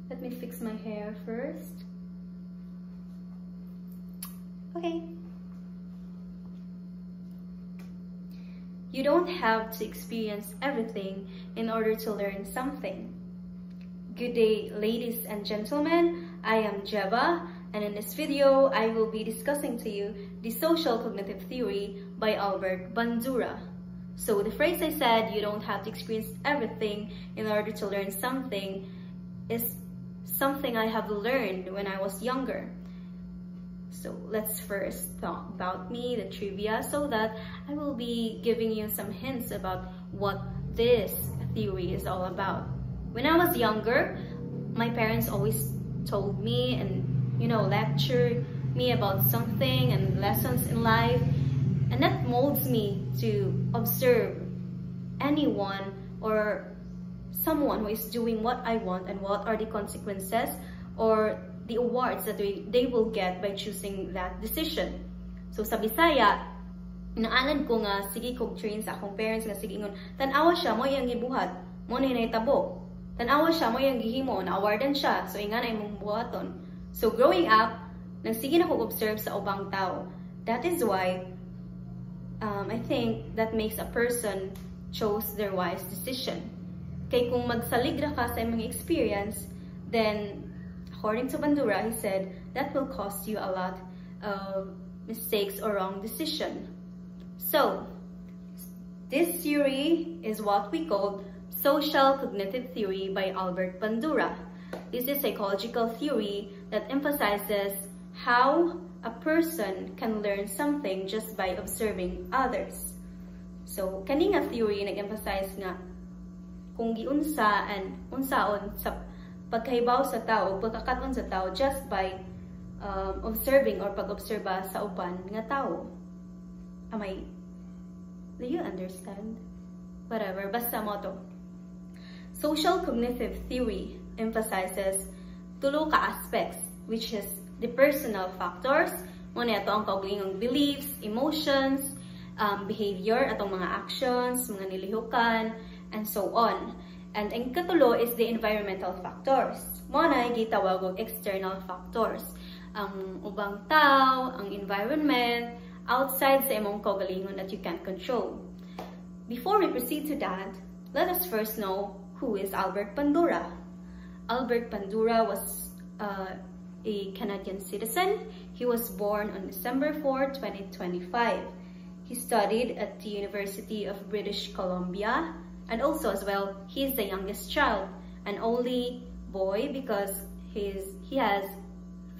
Let me fix my hair first. Okay. You don't have to experience everything in order to learn something. Good day, ladies and gentlemen. I am Jeva, and in this video, I will be discussing to you the social cognitive theory by Albert Bandura. So the phrase I said, you don't have to experience everything in order to learn something, is something I have learned when I was younger. So let's first talk about me, the trivia, so that I will be giving you some hints about what this theory is all about. When I was younger, my parents always told me and, lectured me about something and lessons in life. And that molds me to observe anyone or someone who is doing what I want and what are the consequences or the awards that they will get by choosing that decision. So sa Bisaya, inaanan ko nga sige kog train sa akong parents nga sige ingon, tan-awa siya mo iyang gibuhat, mo na nahitabo. Tan-awa siya mo iyang gihimo, na-awardan siya, so ingan ay mong buhaton. So growing up, nagsige na ko observe sa ubang tao. That is why I think that makes a person chose their wise decision. Kay kung magsalig ra ka sa imong experience, then according to Bandura, he said that will cost you a lot of mistakes or wrong decision. So this theory is what we call social cognitive theory by Albert Bandura. This is a psychological theory that emphasizes how a person can learn something just by observing others. So, kani nga theory nag-emphasize nga kung giunsa and unsaon sa pagkahibaw sa tao, pagkakaton sa tao just by observing or pag-obserba sa uban nga tao. Do you understand? Whatever, basta mo to. Social cognitive theory emphasizes tulo ka aspects, which is the personal factors, muna ito ang kaugalingong beliefs, emotions, behavior, atong mga actions, mga nilihukan, and so on. And ang katulo is the environmental factors. Muna gitawag og external factors. Ang ubang tao, ang environment, outside sa imong kaugalingon that you can't control. Before we proceed to that, let us first know who is Albert Bandura. Albert Bandura was a Canadian citizen. He was born on December 4, 2025. He studied at the University of British Columbia, and also as well, he is the youngest child, an only boy because he has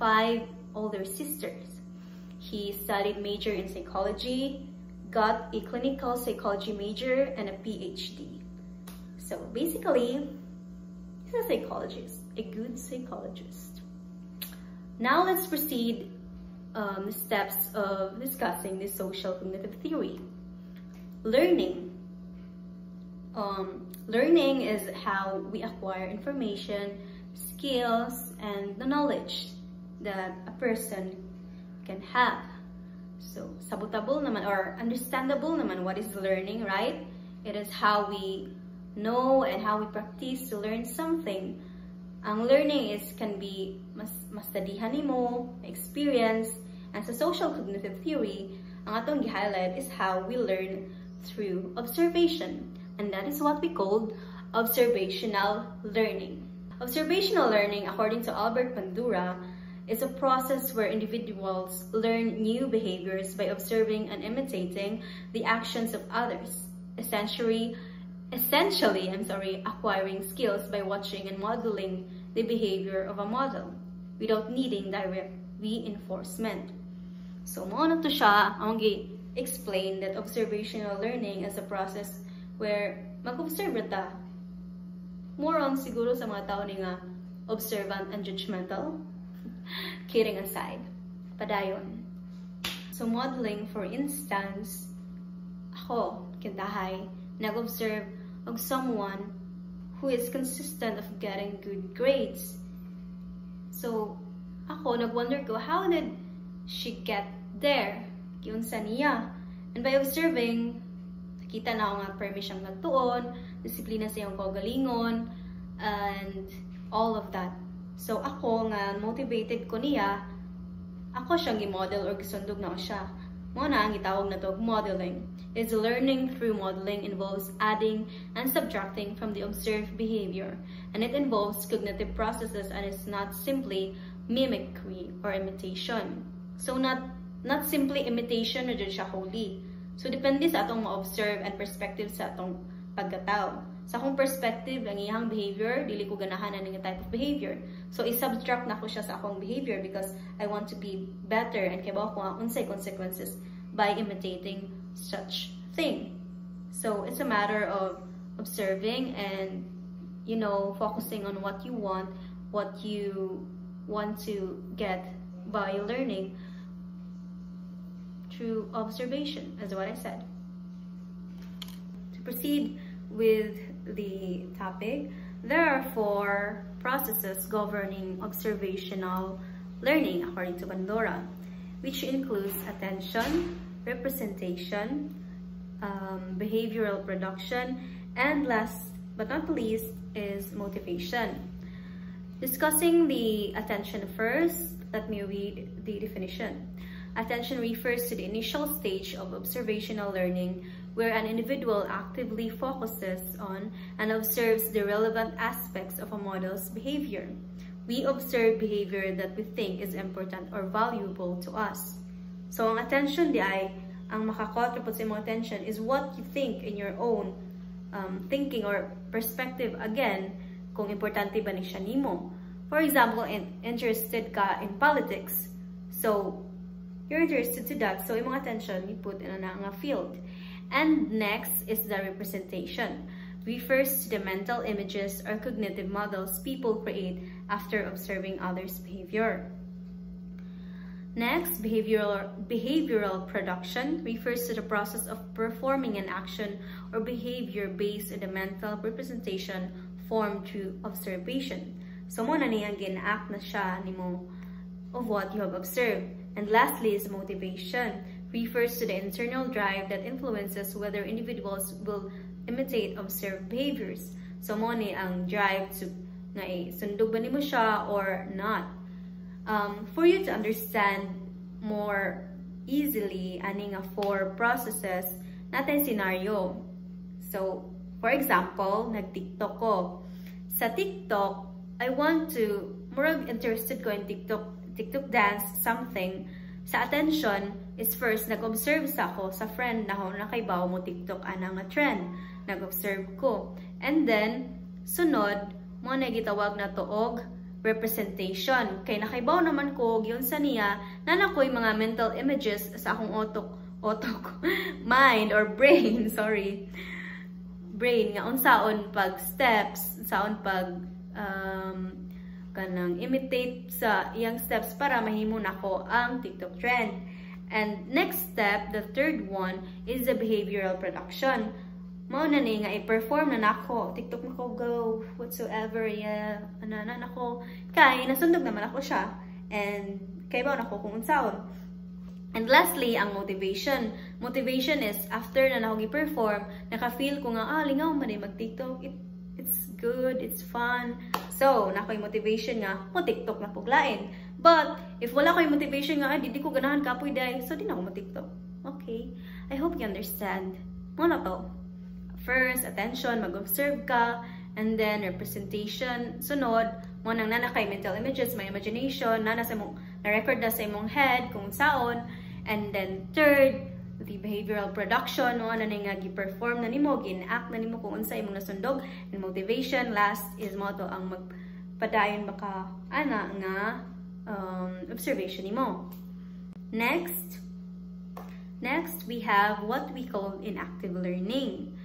5 older sisters. He studied major in psychology, got a clinical psychology major and a PhD. So basically, he's a psychologist, a good psychologist. Now let's proceed the steps of discussing the social cognitive theory. Learning. Learning is how we acquire information, skills, and the knowledge that a person can have. So, sabotable naman or understandable naman what is learning, right? It is how we know and how we practice to learn something. Ang learning can be mas studyhan nimo, experience, and sa social cognitive theory, ang atong gi-highlight is how we learn through observation, and that is what we call observational learning. Observational learning, according to Albert Bandura, is a process where individuals learn new behaviors by observing and imitating the actions of others, essentially acquiring skills by watching and modeling the behavior of a model without needing direct reinforcement. So, mo na to siya, ang explain that observational learning is a process where mag-observe ta. More on siguro sa mga tao ni nga observant and judgmental. Kidding aside, padayon. So, modeling, for instance, ako, kintahay, nag-observe of someone who is consistent of getting good grades. So, ako, nag-wonder ko, how did she get there? Kiunsa niya? And by observing, nakita na ako nga permi siyang nagtuon, disiplina sa iyong kaugalingon, and all of that. So ako nga motivated ko niya, ako siyang gi-model or gisundog na siya. Mo na ang gitawag na to modeling. Is learning through modeling involves adding and subtracting from the observed behavior, and it involves cognitive processes and is not simply mimicry or imitation. So not simply imitation na dyan siya wholly. So depende sa atong ma-observe and perspective sa atong pagkatao. Sa akong perspective, ang iyang behavior, dili ko ganahan na ng type of behavior. So i-subtract na ko siya sa akong behavior because I want to be better and kaya ko nga unsay consequences by imitating such thing. So it's a matter of observing and, you know, focusing on what you want to get by learning through observation, as what I said. To proceed with the topic, there are 4 processes governing observational learning according to Bandura, which includes attention, representation, behavioral production, and last but not least is motivation. Discussing the attention first, let me read the definition. Attention refers to the initial stage of observational learning where an individual actively focuses on and observes the relevant aspects of a model's behavior. We observe behavior that we think is important or valuable to us. So, ang attention di ay, ang makakontribute sa imong attention is what you think in your own thinking or perspective again, kung importante ba ni siya nimo. For example, interested ka in politics. So, you're interested to that. So, imong attention, you put in a field. And next is the representation. Refers to the mental images or cognitive models people create after observing others' behavior. Next, behavioral production refers to the process of performing an action or behavior based on the mental representation formed through observation. So, mo na niyang gina-act na siya nimo of what you have observed. And lastly is motivation. Refers to the internal drive that influences whether individuals will imitate observed behaviors. So, mo ni ang drive to nga sundog ba nimo siya or not. For you to understand more easily aning 4 processes natin scenario. So, for example, nag-TikTok ko. Sa TikTok, I want to, murag interested ko in TikTok dance, something. Sa attention is first, nag-observe sa ako sa friend na ako nakaibaw mo TikTok anang nga trend. Nag-observe ko. And then, sunod, mo na gitawag na tuog representation. Kay nakaibaw naman ko, yun sa niya, na nakoy mga mental images sa akong mind or brain, sorry. Brain, nga unsaon pag steps, unsaon pag kanang imitate sa iyang steps para mahimo nako ang TikTok trend. And next step, the third one, is the behavioral production. Mao na ni nga i-perform na nako, TikTok na ko, go, whatsoever, yeah, na nako, kay nasundog naman ako siya, and kay ba nako kung unsaon. And lastly, ang motivation. Motivation is, after na nako gi-perform, naka-feel ko nga, lingaw man ay mag-TikTok, it's good, it's fun. So, nakoy motivation nga, mo TikTok na puglain. But, if wala ko'y motivation nga, di ko ganahan kapoy day, so di na ako mo-TikTok. Okay? I hope you understand. Mo na to. First, attention, mag-observe ka, and then representation. Sunod, mo nang nanakay mental images, may imagination, na-record na sa imong head, kung saon. And then third, the behavioral production, no, na nga gi-perform na nimo, gin-act na nimo kung unsa imong nasundog. And motivation, last is mo to ang magpadayon baka ana nga observation nimo. Next, we have what we call inactive learning.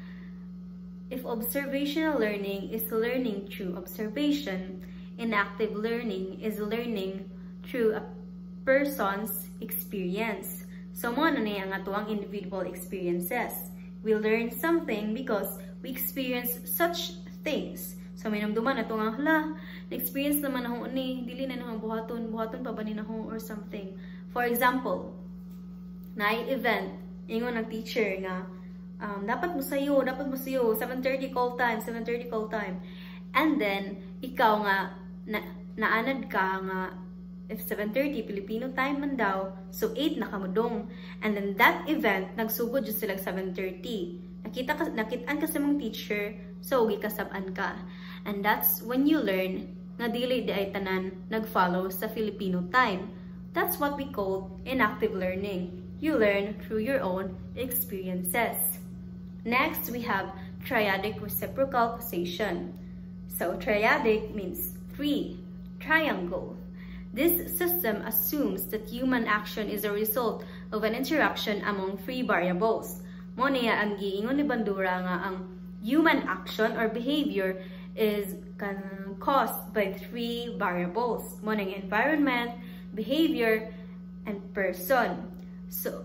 If observational learning is learning through observation, inactive learning is learning through a person's experience. So, mo na niya nga tuwang individual experiences. We learn something because we experience such things. So, may namduman na ito nga, hala, na-experience naman ako ni, dili na nang buhaton pa ba ni ako or something. For example, na-event, ingon ng teacher nga, dapat mo sayo, 7:30 call time. And then, ikaw nga, naanad ka nga if 7:30 Filipino time man daw, so 8 nakamudong. And then that event, nagsugod jud sila 7:30. Nakitaan ka sa mong teacher, so gikasab-an ka. And that's when you learn nga dili di ay tanan nag-follow sa Filipino time. That's what we call inactive learning. You learn through your own experiences. Next, we have triadic reciprocal causation. So triadic means 3, triangle. This system assumes that human action is a result of an interaction among 3 variables. Mo niya ang giingon ni Bandura nga ang human action or behavior is caused by 3 variables. Mo ning environment, behavior, and person. So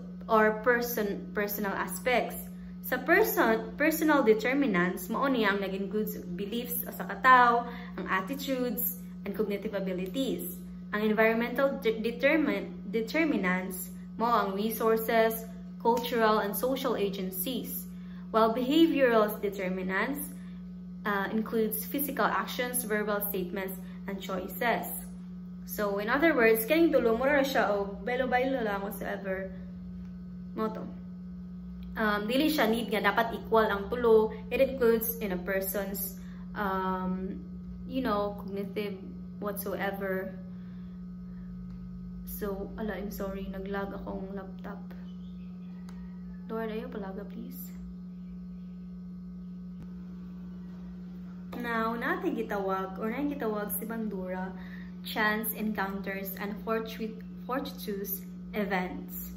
personal aspects. Sa personal determinants, mao niya ang nag-includes beliefs sa katao, ang attitudes, and cognitive abilities. Ang environmental determinants mo ang resources, cultural, and social agencies, while behavioral determinants includes physical actions, verbal statements, and choices. So, in other words, kaning tulo, mura siya o bailo-bailo lang whatsoever. Mo to. Dili siya need nga dapat equal ang tulo. It includes in a person's, cognitive whatsoever. So, I'm sorry, naglag akong laptop. Lord, ayaw palaga, please. Now, natin gitawag si Bandura, chance encounters and fortuitous events.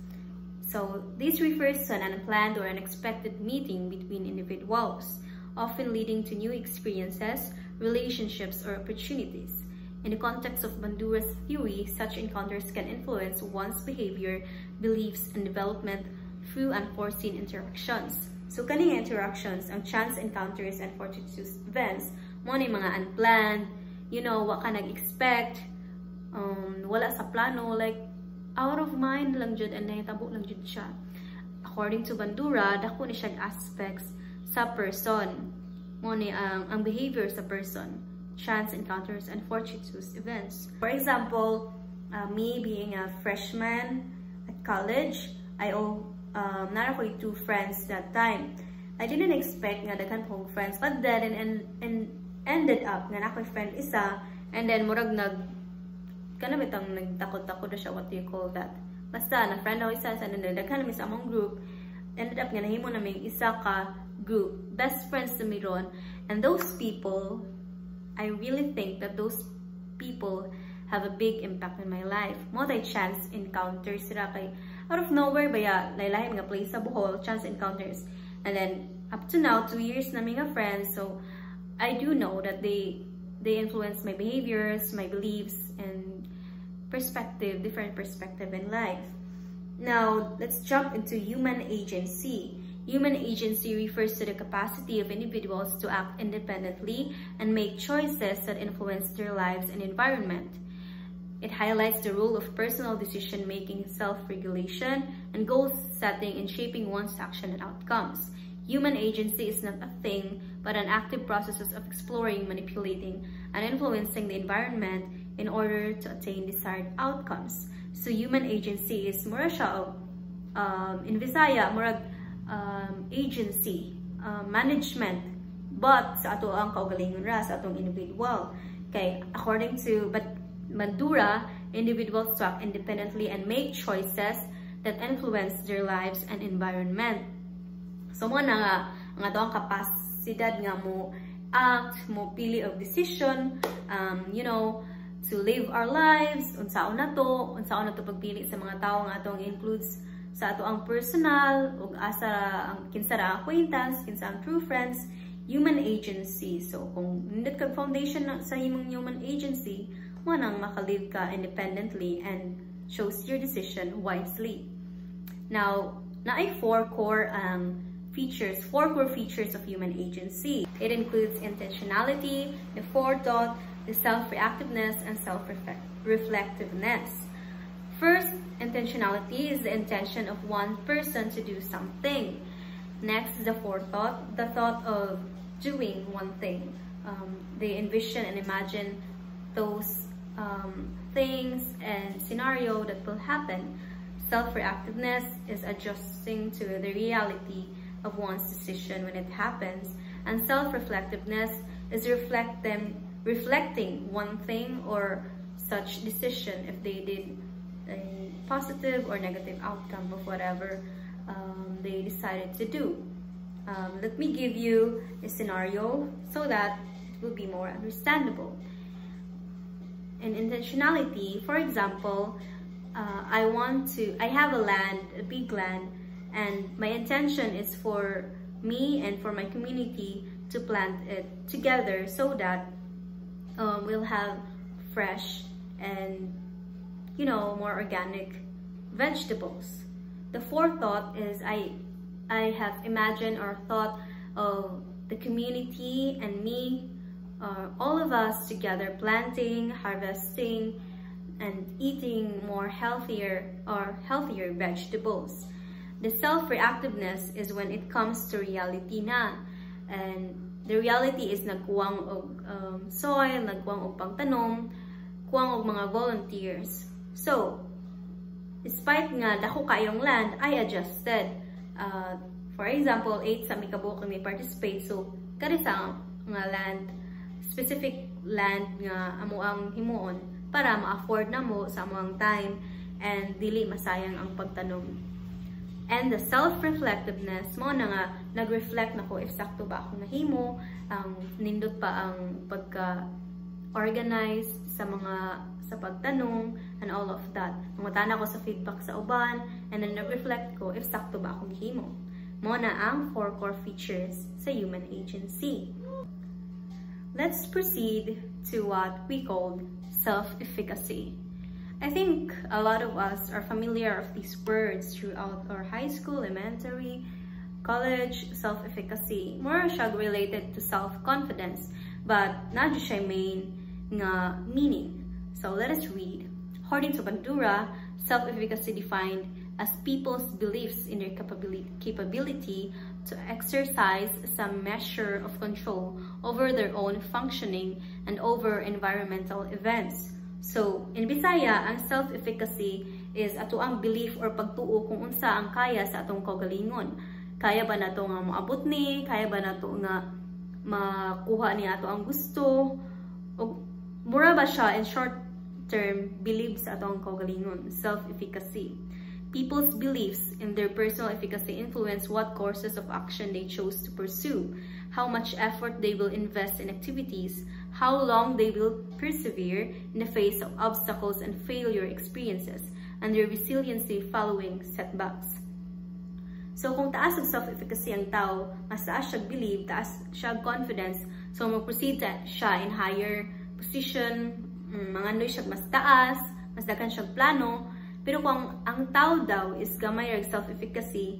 So, this refers to an unplanned or unexpected meeting between individuals, often leading to new experiences, relationships, or opportunities. In the context of Bandura's theory, such encounters can influence one's behavior, beliefs, and development through unforeseen interactions. So, kaning interactions, ang chance encounters and fortuitous events, mo ni mga unplanned, wa ka nag-expect, wala sa plano, like, out of mind lang jud and nahitabo lang jud siya. According to Bandura, dako ni siyang aspects sa person. Mo ni ang behavior sa person. Chance encounters and fortuitous events. For example, me being a freshman at college, not only 2 friends that time. I didn't expect nga daghan kong friends, but then and ended up nga ako'y friend isa, and then murag nagtakot-takot na siya, what do you call that? Basta na friend ako isa sa daghan namin sa among group, ended up nga nahimo namin isa ka group, best friends na miron, and those people, I really think that those people have a big impact in my life. Multi-chance encounters sila kay out of nowhere baya laylay mga place sa Bohol, chance encounters. And then up to now 2 years na mga friends, so I do know that they influence my behaviors, my beliefs, and different perspective in life. Now, let's jump into human agency. Human agency refers to the capacity of individuals to act independently and make choices that influence their lives and environment. It highlights the role of personal decision-making, self-regulation, and goal-setting in shaping one's action and outcomes. Human agency is not a thing, but an active process of exploring, manipulating, and influencing the environment in order to attain desired outcomes. So, human agency is mura siya in Visaya, murag agency, management, but sa ato ang kaugalingon ra sa atong individual. Okay, according to Bandura, individuals to act independently and make choices that influence their lives and environment. So mo na nga ang ato ang kapasidad nga mo act, mo pili of decision, to live our lives, unsaon na to pagpili sa mga tao nga atong includes sa ato ang personal ug asa ang kinsa ra acquaintance, kinsa ang true friends, human agency. So kung nindot kag foundation sa himong human agency, mo nang makalive ka independently and chose your decision wisely. Now, naay 4 core features of human agency. It includes intentionality, the forethought, the self-reactiveness, and self-reflectiveness. First, intentionality is the intention of one person to do something. Next is the forethought, the thought of doing one thing. They envision and imagine those things and scenario that will happen. Self-reactiveness is adjusting to the reality of one's decision when it happens, and self-reflectiveness is reflecting one thing or such decision if they did a positive or negative outcome of whatever they decided to do. Let me give you a scenario so that it will be more understandable. In intentionality, for example, I have a big land, and my intention is for me and for my community to plant it together so that we'll have fresh and, you know, more organic vegetables. The forethought is I have imagined or thought of the community and me, all of us together planting, harvesting, and eating more healthier vegetables. The self-reactiveness is when it comes to reality na, and the reality is nagkuwang og soil, nagkuwang og pagtanom, kuwang og mga volunteers. So, despite nga dako kayong land, I adjusted. For example, 8 sa mikabo kami participate, so kari sa nga land, specific land nga amo ang himuon para ma-afford na mo sa amoang time and dili masayang ang pagtanom. And the self-reflectiveness mo na nga, nag-reflect na ko if sakto ba ako nahimo, nindot pa ang pagka-organize sa pagtanong and all of that. Mangutana ko sa feedback sa uban, and then nag-reflect ko if sakto ba akong himo. Mo na ang 4 core features sa human agency. Let's proceed to what we call self-efficacy. I think a lot of us are familiar of these words throughout our high school, elementary, college. Self-efficacy, more siya related to self-confidence, but not just siya main nga meaning. So let us read. According to Bandura, self-efficacy defined as people's beliefs in their capability to exercise some measure of control over their own functioning and over environmental events. So, in Bisaya, ang self-efficacy is ato ang belief or pagtuo kung unsa ang kaya sa atong kaugalingon. Kaya ba nato nga maabot ni? Kaya ba nato nga makuha ni ato ang gusto? O mura ba siya in short term belief sa atong kaugalingon? Self-efficacy. People's beliefs in their personal efficacy influence what courses of action they chose to pursue, how much effort they will invest in activities, how long they will persevere in the face of obstacles and failure experiences, and their resiliency following setbacks. So kung taas ang self-efficacy ang tao, mas taas siya believe, taas siya confidence, so mag-proceed siya in higher position, mangandoy siya mas taas, mas dagan siya plano. Pero kung ang tao daw is gamay ang self-efficacy,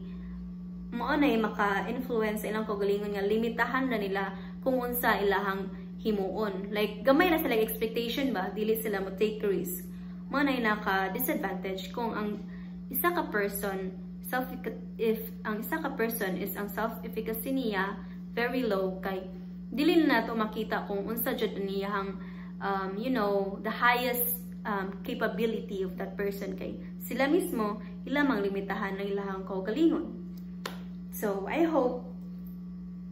mao na maka-influence ilang kaugalingon nga limitahan na nila kung unsa ilahang himuon. Like gamay na sila expectation ba, dili sila mo take risk. Mao na naka-disadvantage kung ang isa ka person is ang self-efficacy niya very low, kay dili na to makita kung unsa jud niyang you know, the highest capability of that person, kay sila mismo ilamang limitahan ng ilahang kaugalingon. So I hope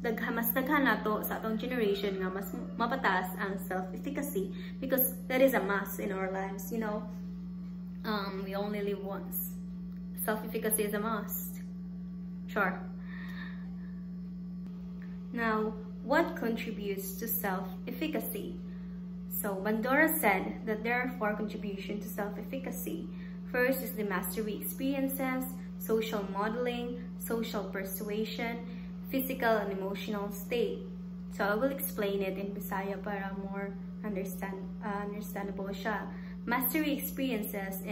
mas daghan nato sa atong generation nga mas mapatas ang self-efficacy, because that is a must in our lives, you know. We only live once. Self-efficacy is a must. Sure. Now, what contributes to self-efficacy? So, Bandura said that there are 4 contributions to self-efficacy. First is the mastery experiences, social modeling, social persuasion, physical and emotional state. So, I will explain it in Bisaya para more understandable siya. Mastery experiences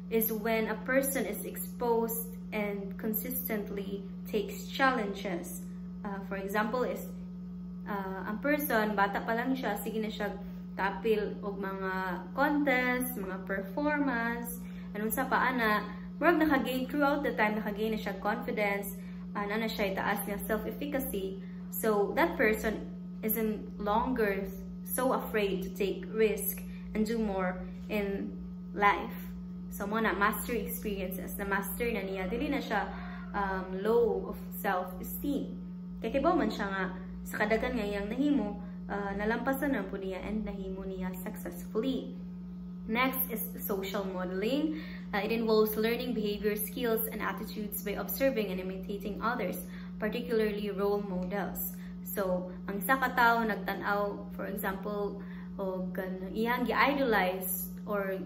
is when a person is exposed and consistently takes challenges. For example, is ang person, bata pa lang siya, sige na siya kapil og mga contest, mga performance, anong sa paana, murag nakagain throughout the time, nakagain na siya confidence, na siya itaas niya self-efficacy. So that person isn't longer so afraid to take risk and do more in life. So mo na master experiences, na master na niya, dili na siya low of self-esteem. Kaya kibaw man siya nga sa kadagan nga iyang nahimo, nalampasan na po niya and nahimo niya successfully. Next is social modeling. It involves learning behavior skills and attitudes by observing and imitating others, particularly role models. So, ang isa ka tawo nagtanaw, for example, iyang gi-idolize or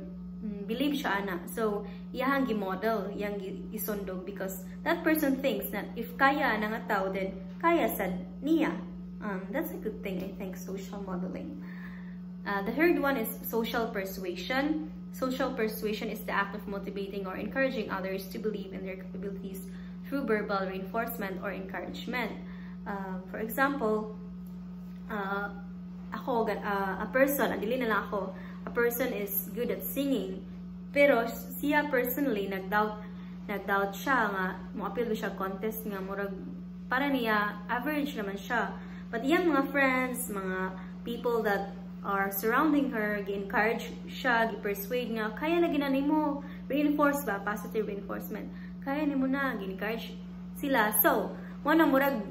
believe siya ana. So, iyang gi-model, iyang isundog because that person thinks that if kaya na nga tao, then kaya sad niya. That's a good thing, I think, social modeling. The third one is social persuasion. Social persuasion is the act of motivating or encouraging others to believe in their capabilities through verbal reinforcement or encouragement. For example, ako, a person, dili na lang ako, a person is good at singing, pero siya personally, nag-doubt siya nga, mo-appeal siya contest nga, murag, para niya, average naman siya. But yung mga friends, mga people that are surrounding her, gi-encourage siya, gi-persuade nga, kaya na ginani mo, reinforce ba, positive reinforcement, kaya ni mo na, gi-encourage sila. So, muna murag,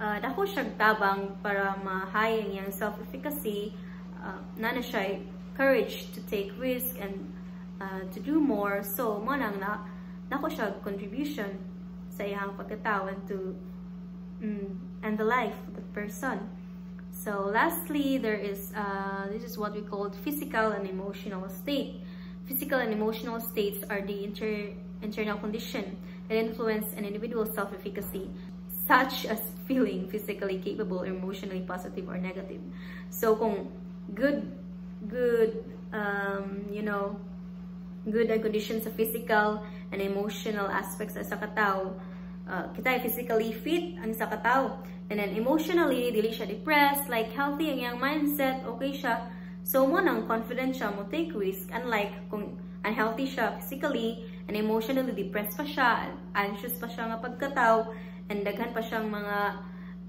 dako siya tabang para ma-high ang self-efficacy, na siya courage to take risk and to do more. So, muna dako siya contribution sa iyang pagkatao and to and the life of the person. So lastly, there is this is what we call physical and emotional state. Physical and emotional states are the internal condition that influence an individual's self-efficacy, such as feeling physically capable, emotionally positive or negative. So kung good conditions sa physical and emotional aspects sa katao, kita physically fit ang sa katao. And then emotionally, dili siya depressed, like healthy ang iyang mindset, okay siya. So mo nang confident siya mo take risk, unlike kung unhealthy siya physically and emotionally depressed pa siya, anxious pa siya nga pagkatao, and daghan pa siyang mga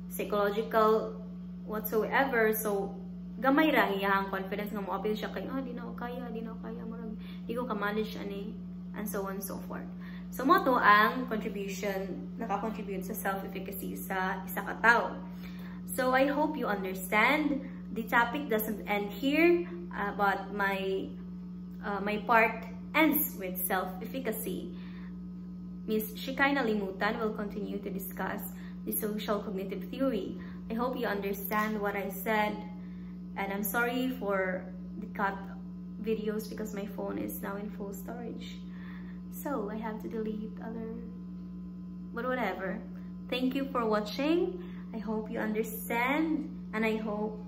psychological whatsoever. So gamay ra ang iyang confidence nga mo appeal siya kay di na ako kaya, murag di ko ka-manage ani, and so on and so forth. So, mo to ang naka-contribute sa self-efficacy sa isa ka tao. So, I hope you understand. The topic doesn't end here, but my part ends with self-efficacy. Ms. Shikay Nalimutan will continue to discuss the social cognitive theory. I hope you understand what I said, and I'm sorry for the cut videos because my phone is now in full storage. So I have to delete but whatever. Thank you for watching. I hope you understand, and I hope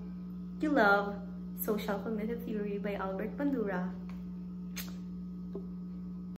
you love Social Cognitive Theory by Albert Bandura.